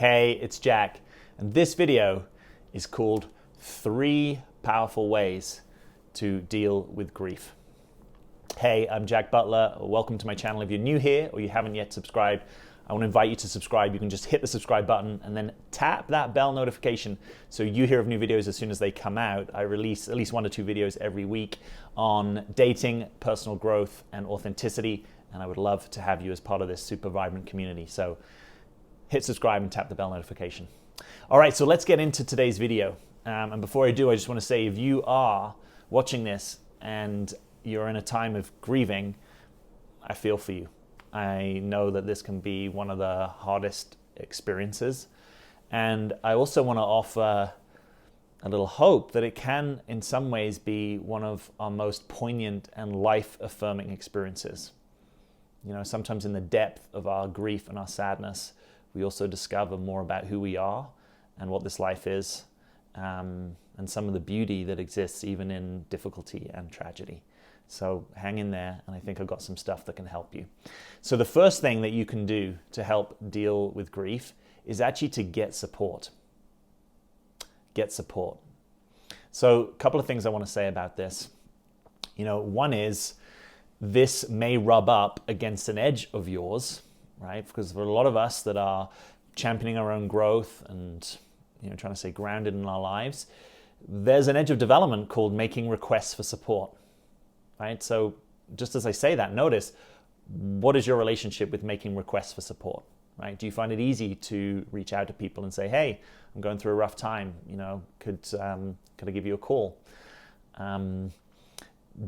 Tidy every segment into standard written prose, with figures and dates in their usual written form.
Hey, it's Jack, and this video is called 3 Powerful Ways to Deal with Grief. Hey, I'm Jack Butler. Welcome to my channel. If you're new here or you haven't yet subscribed, I want to invite you to subscribe. You can just hit the subscribe button and then tap that bell notification so you hear of new videos as soon as they come out. I release at least 1 to 2 videos every week on dating, personal growth, and authenticity, and I would love to have you as part of this super vibrant community. So hit subscribe and tap the bell notification. All right, so let's get into today's video. And before I do, I just want to say, if you are watching this and you're in a time of grieving, I feel for you. I know that this can be one of the hardest experiences. And I also want to offer a little hope that it can, in some ways, be one of our most poignant and life-affirming experiences. You know, sometimes in the depth of our grief and our sadness, we also discover more about who we are and what this life is, and some of the beauty that exists even in difficulty and tragedy. So hang in there, and I think I've got some stuff that can help you. So the first thing that you can do to help deal with grief is actually to get support. Get support. So a couple of things I want to say about this. You know, one is this may rub up against an edge of yours, right? Because for a lot of us that are championing our own growth and, you know, trying to stay grounded in our lives, there's an edge of development called making requests for support, right? So just as I say that, notice, what is your relationship with making requests for support, right? Do you find it easy to reach out to people and say, hey, I'm going through a rough time, you know, could I give you a call?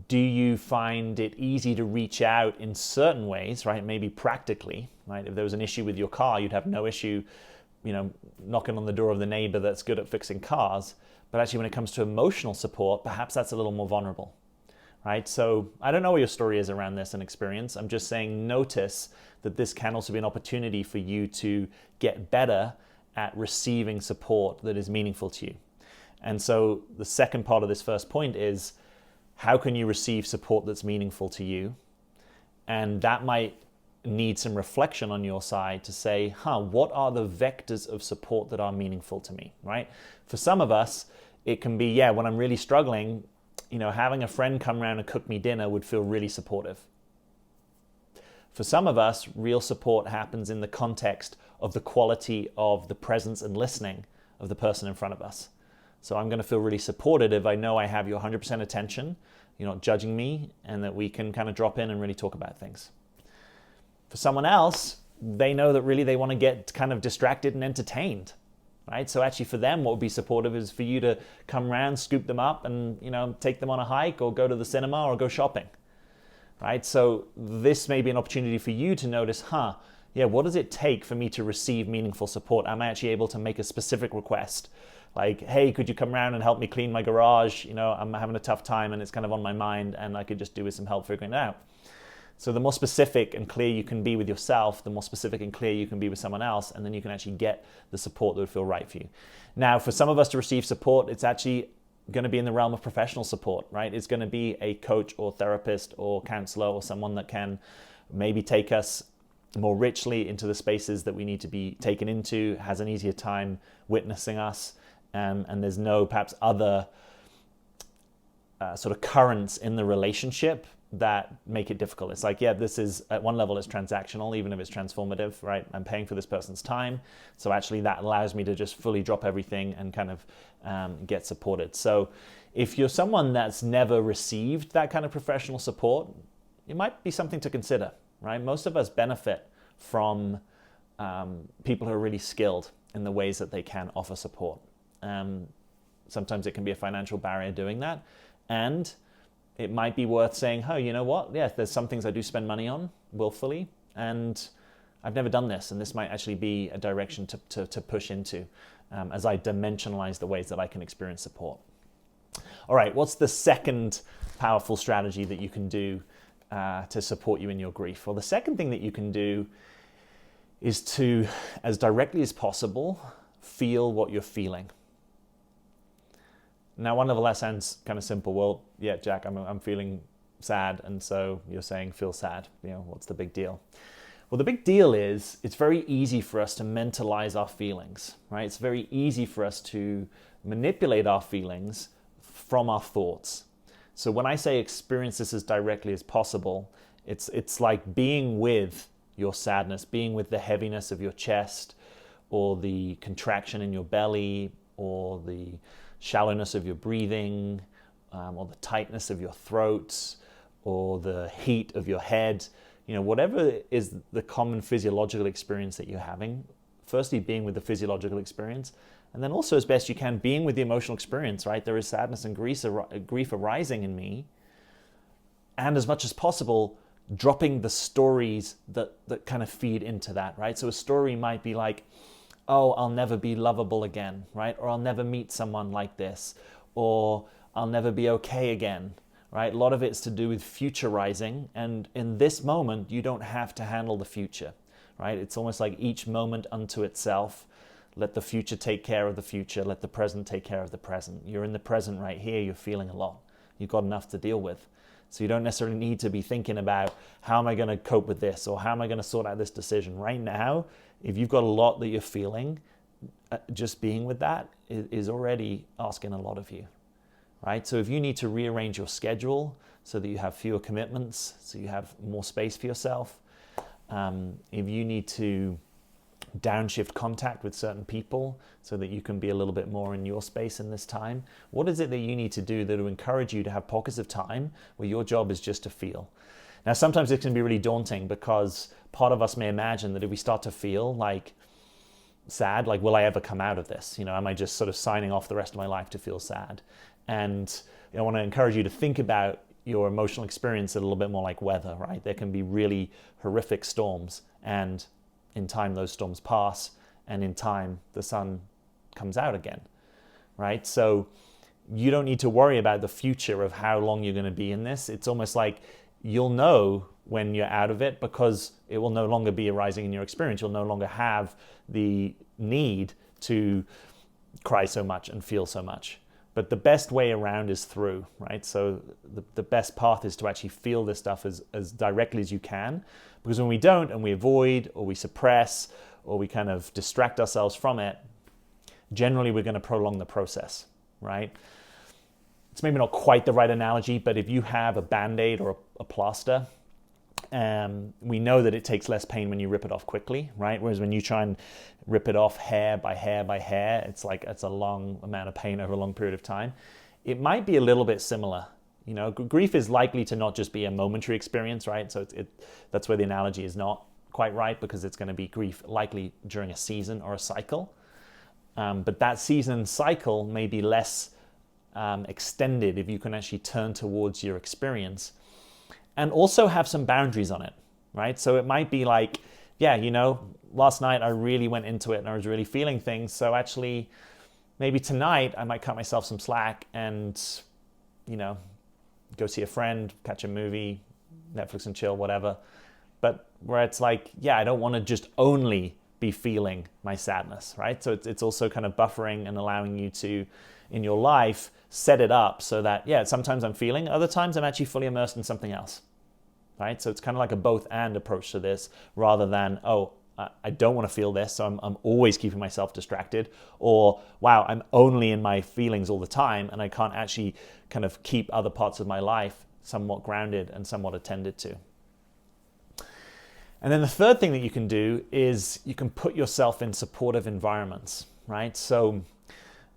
Do you find it easy to reach out in certain ways, right? Maybe practically, right? If there was an issue with your car, you'd have no issue, you know, knocking on the door of the neighbor that's good at fixing cars. But actually, when it comes to emotional support, perhaps that's a little more vulnerable, right? So I don't know what your story is around this and experience. I'm just saying, notice that this can also be an opportunity for you to get better at receiving support that is meaningful to you. And so the second part of this first point is, how can you receive support that's meaningful to you? And that might need some reflection on your side to say, what are the vectors of support that are meaningful to me, right? For some of us, it can be, when I'm really struggling, you know, having a friend come around and cook me dinner would feel really supportive. For some of us, real support happens in the context of the quality of the presence and listening of the person in front of us. So I'm going to feel really supported if I know I have your 100% attention, you're not judging me, and that we can kind of drop in and really talk about things. For someone else, they know that really they want to get kind of distracted and entertained, right? So actually for them, what would be supportive is for you to come around, scoop them up, and, you know, take them on a hike or go to the cinema or go shopping, right? So this may be an opportunity for you to notice, what does it take for me to receive meaningful support? Am I actually able to make a specific request? Like, hey, could you come around and help me clean my garage? You know, I'm having a tough time and it's kind of on my mind and I could just do with some help figuring it out. So the more specific and clear you can be with yourself, the more specific and clear you can be with someone else, and then you can actually get the support that would feel right for you. Now, for some of us to receive support, it's actually going to be in the realm of professional support, right? It's going to be a coach or therapist or counselor or someone that can maybe take us more richly into the spaces that we need to be taken into, has an easier time witnessing us, and there's no perhaps other sort of currents in the relationship that make it difficult. It's like, this is, at one level, it's transactional, even if it's transformative, right? I'm paying for this person's time. So actually that allows me to just fully drop everything and kind of get supported. So if you're someone that's never received that kind of professional support, it might be something to consider, right? Most of us benefit from people who are really skilled in the ways that they can offer support. Sometimes it can be a financial barrier doing that. And it might be worth saying, you know what? There's some things I do spend money on willfully, and I've never done this, and this might actually be a direction to push into as I dimensionalize the ways that I can experience support. All right, what's the second powerful strategy that you can do to support you in your grief? Well, the second thing that you can do is to, as directly as possible, feel what you're feeling. Now, one level that sounds kind of simple. Well, Jack, I'm feeling sad, and so you're saying feel sad. You know, what's the big deal? Well, the big deal is it's very easy for us to mentalize our feelings, right? It's very easy for us to manipulate our feelings from our thoughts. So when I say experience this as directly as possible, it's like being with your sadness, being with the heaviness of your chest, or the contraction in your belly, or the shallowness of your breathing, or the tightness of your throat, or the heat of your head. Whatever is the common physiological experience that you're having, firstly being with the physiological experience, and then also as best you can being with the emotional experience, right? There is sadness and grief arising in me, and as much as possible, dropping the stories that kind of feed into that, right? So a story might be like, oh, I'll never be lovable again, right? Or I'll never meet someone like this, or I'll never be okay again, right? A lot of it's to do with futurizing, and in this moment, you don't have to handle the future, right? It's almost like each moment unto itself. Let the future take care of the future. Let the present take care of the present. You're in the present right here. You're feeling a lot. You've got enough to deal with. So you don't necessarily need to be thinking about how am I going to cope with this, or how am I going to sort out this decision. Right now, if you've got a lot that you're feeling, just being with that is already asking a lot of you, right? So if you need to rearrange your schedule so that you have fewer commitments, so you have more space for yourself, if you need to downshift contact with certain people so that you can be a little bit more in your space in this time, what is it that you need to do that will encourage you to have pockets of time where your job is just to feel? Now, sometimes it can be really daunting because part of us may imagine that if we start to feel like sad, like, will I ever come out of this? Am I just sort of signing off the rest of my life to feel sad? And I want to encourage you to think about your emotional experience a little bit more like weather, right? There can be really horrific storms, and in time those storms pass, and in time the sun comes out again, right? So you don't need to worry about the future of how long you're going to be in this. It's almost like you'll know when you're out of it because it will no longer be arising in your experience. You'll no longer have the need to cry so much and feel so much. But the best way around is through, right? So the best path is to actually feel this stuff as directly as you can, because when we don't and we avoid or we suppress or we kind of distract ourselves from it, generally we're going to prolong the process, right? It's maybe not quite the right analogy, but if you have a Band-Aid or a plaster, we know that it takes less pain when you rip it off quickly, right? Whereas when you try and rip it off hair by hair by hair, it's a long amount of pain over a long period of time. It might be a little bit similar. Grief is likely to not just be a momentary experience, right? So that's where the analogy is not quite right, because it's going to be grief likely during a season or a cycle. But that season and cycle may be less extended if you can actually turn towards your experience and also have some boundaries on it, right? So it might be like, yeah, last night I really went into it and I was really feeling things. So actually, maybe tonight I might cut myself some slack and, go see a friend, catch a movie, Netflix and chill, whatever. But where it's like, yeah, I don't want to just only be feeling my sadness, right? So it's also kind of buffering and allowing you to, in your life, set it up so that, yeah, sometimes I'm feeling, other times I'm actually fully immersed in something else, right? So it's kind of like a both and approach to this, rather than, oh, I don't want to feel this, so I'm always keeping myself distracted, or, wow, I'm only in my feelings all the time and I can't actually kind of keep other parts of my life somewhat grounded and somewhat attended to. And then the third thing that you can do is you can put yourself in supportive environments, right? So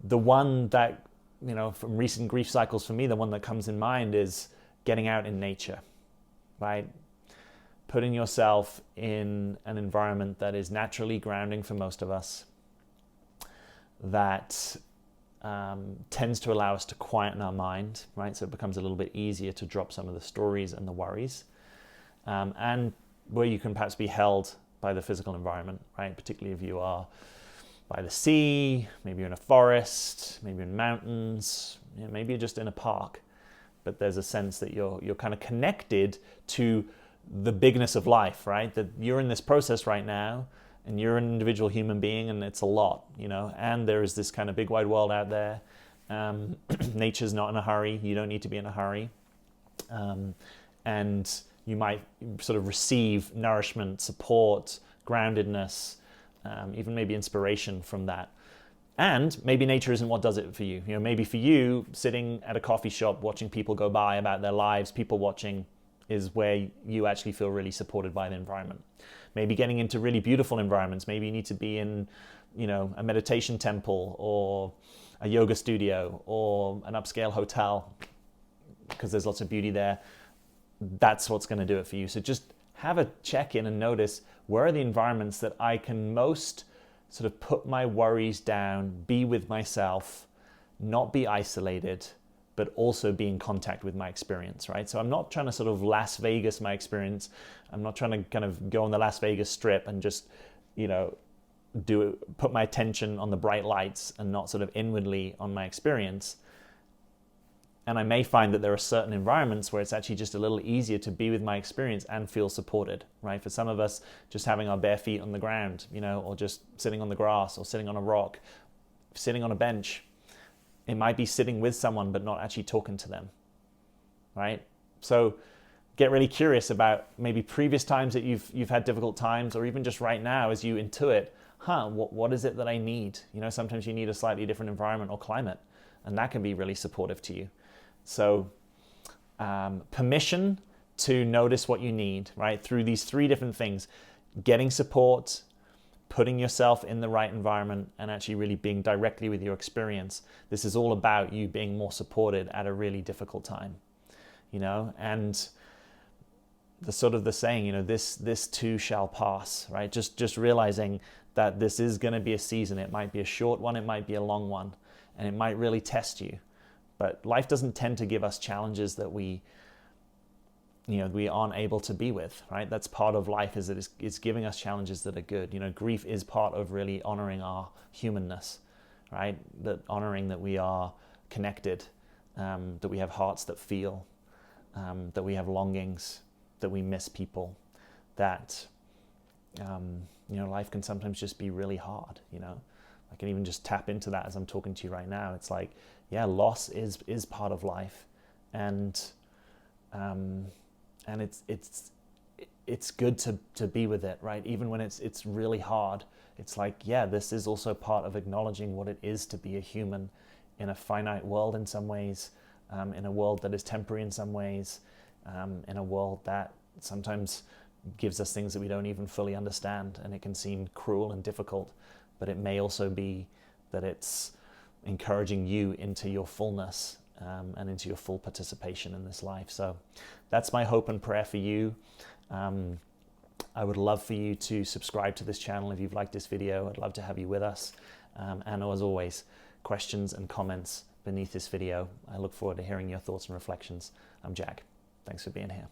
the one that, from recent grief cycles for me, the one that comes in mind is getting out in nature, right? Putting yourself in an environment that is naturally grounding for most of us, that tends to allow us to quieten our mind, right? So it becomes a little bit easier to drop some of the stories and the worries, and where you can perhaps be held by the physical environment, right? Particularly if you are by the sea, maybe you're in a forest, maybe you're in mountains, maybe you're just in a park. But there's a sense that you're kind of connected to the bigness of life, right? That you're in this process right now, and you're an individual human being, and it's a lot, and there is this kind of big wide world out there. Nature's not in a hurry. You don't need to be in a hurry. And you might sort of receive nourishment, support, groundedness, even maybe inspiration from that. And maybe nature isn't what does it for you. You know, maybe for you, sitting at a coffee shop watching people go by about their lives, people watching, is where you actually feel really supported by the environment. Maybe getting into really beautiful environments. Maybe you need to be in, you know, a meditation temple or a yoga studio or an upscale hotel because there's lots of beauty there. That's what's going to do it for you. So just have a check-in and notice, where are the environments that I can most sort of put my worries down, be with myself, not be isolated, but also be in contact with my experience, right? So I'm not trying to sort of Las Vegas my experience. I'm not trying to kind of go on the Las Vegas Strip and just, you know, put my attention on the bright lights and not sort of inwardly on my experience. And I may find that there are certain environments where it's actually just a little easier to be with my experience and feel supported, right? For some of us, just having our bare feet on the ground, you know, or just sitting on the grass or sitting on a rock, sitting on a bench. It might be sitting with someone but not actually talking to them, right? So get really curious about maybe previous times that you've had difficult times, or even just right now as you intuit, what is it that I need? You know, sometimes you need a slightly different environment or climate, and that can be really supportive to you. So permission to notice what you need, right? Through these three different things: getting support, putting yourself in the right environment, and actually really being directly with your experience. This is all about you being more supported at a really difficult time, you know? And the sort of the saying, you know, this too shall pass, right? Just realizing that this is going to be a season. It might be a short one, it might be a long one, and it might really test you. But life doesn't tend to give us challenges that we aren't able to be with, right? That's part of life, is that it's giving us challenges that are good. You know, grief is part of really honoring our humanness, right? That honoring that we are connected, that we have hearts that feel, that we have longings, that we miss people, that, you know, life can sometimes just be really hard, you know? I can even just tap into that as I'm talking to you right now. It's like, yeah, loss is part of life, and it's good to be with it, right? Even when it's really hard, it's like, yeah, this is also part of acknowledging what it is to be a human in a finite world in some ways, in a world that is temporary in some ways, in a world that sometimes gives us things that we don't even fully understand, and it can seem cruel and difficult, but it may also be that it's encouraging you into your fullness, and into your full participation in this life. So that's my hope and prayer for you. I would love for you to subscribe to this channel if you've liked this video. I'd love to have you with us. And as always, questions and comments beneath this video. I look forward to hearing your thoughts and reflections. I'm Jack. Thanks for being here.